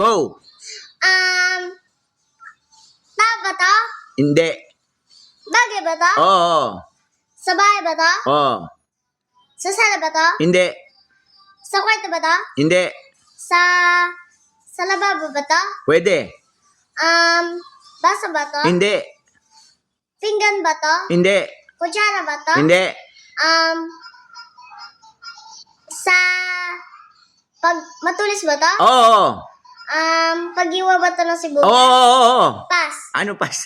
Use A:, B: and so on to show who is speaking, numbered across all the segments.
A: Go.
B: Tao ba to?
A: Hindi.
B: Bagay ba to?
A: Oo.
B: Sa bahay ba to?
A: Oo.
B: Sa sala ba to?
A: Hindi.
B: Sa kwarto ba to?
A: Hindi.
B: Sa lababo ba to?
A: Pwede.
B: Baso ba to?
A: Hindi.
B: Pinggan ba to?
A: Hindi.
B: Kutsara ba to?
A: Hindi.
B: Sa pag matulis ba to?
A: Oo.
B: Pag-iwa ba to ng sibuyas?
A: Oo.
B: Pass.
A: Ano pas?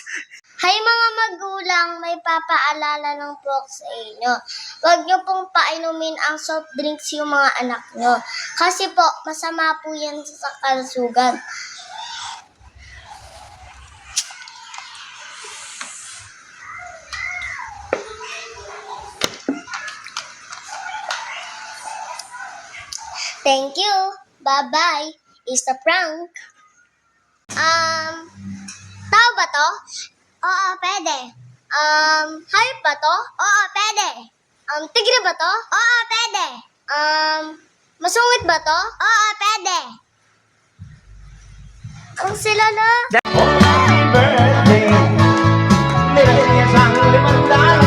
B: Hay mga magulang, may papaalala lang po ako sa inyo. Huwag niyo pong painumin ang soft drinks yung mga anak niyo. Kasi po, masama po yan sa kalusugan. Thank you. Bye-bye. It's a prank. Tao ba to? Oo, pwede. Hayop ba to? Oo, pwede. Tigre ba to? Oo, pwede. Masungit ba to? Oo, pwede. Ang sila na.
C: Happy birthday, nilagay niya sa 500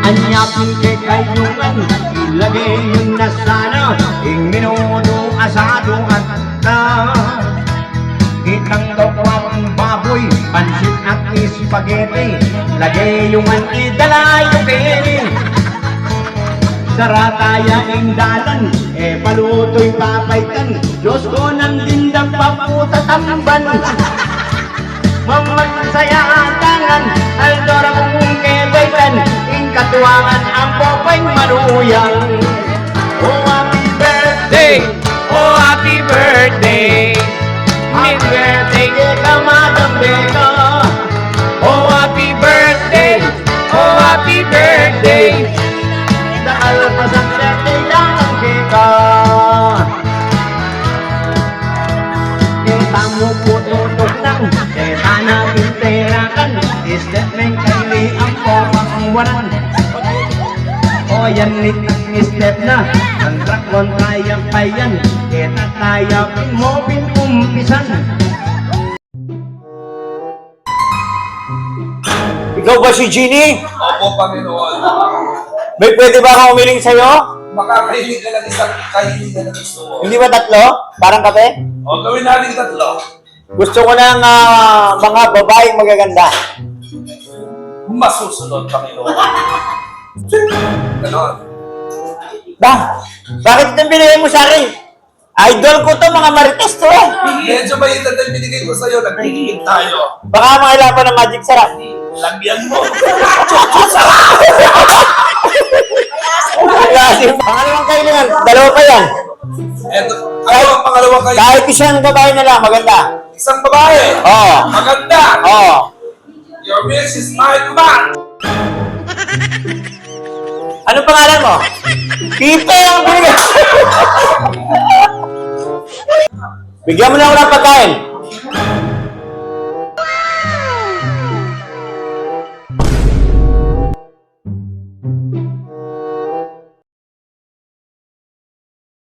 C: anyapin kay kayungan, ilagay yun na sana, minuto asado at na. Itang dokwang baboy, pansit at spaghetti, lagay yung idala yung kini. Sarataya ang dalan, paluto'y papaitan, Diyos ko ng dindang paputa tamban. Mamagsaya tangan, aldora kong kebaitan, katuangan ang popay maruyang. Oh happy birthday, oh happy birthday, happy birthday ka Madam Becca. Oh happy birthday, oh happy birthday, dahil pa sa birthday lang ang keka. Kita mo po tutok lang, kita na pinterakan, isdet ng kaili ang popang waran. O yan ni step na, ang trakon tayo pa yan, kita tayo mo pinumpisan.
D: Ikaw ba si Jeannie?
E: Opo, Panginoon.
D: May pwede ba akong umiling sa'yo?
E: Makakahiling ka ng isang kahiling na gusto mo.
D: Hindi ba tatlo? Parang kape?
E: O, gawin natin tatlo.
D: Gusto ko ng mga babaeng magaganda.
E: Masusunod, Panginoon. Ganon.
D: Bakit itong binigay mo sa akin? Idol ko to, mga marites to eh.
E: Medyo may itad na binigay ko sa'yo, nagpigilin tayo.
D: Baka mga pa ng magic sarap.
E: Lagyan mo.
D: Pangalawang kailangan, dalawa pa yan.
E: Eto, ano ang pangalawang kayo?
D: Kahit isang babae na lang, maganda.
E: Isang babae.
D: Oo.
E: Maganda.
D: Oo.
E: Your wish is my command.
D: Anong pangalan mo? Pipe ang binigay. Bigyan mo na ako ng pagkain.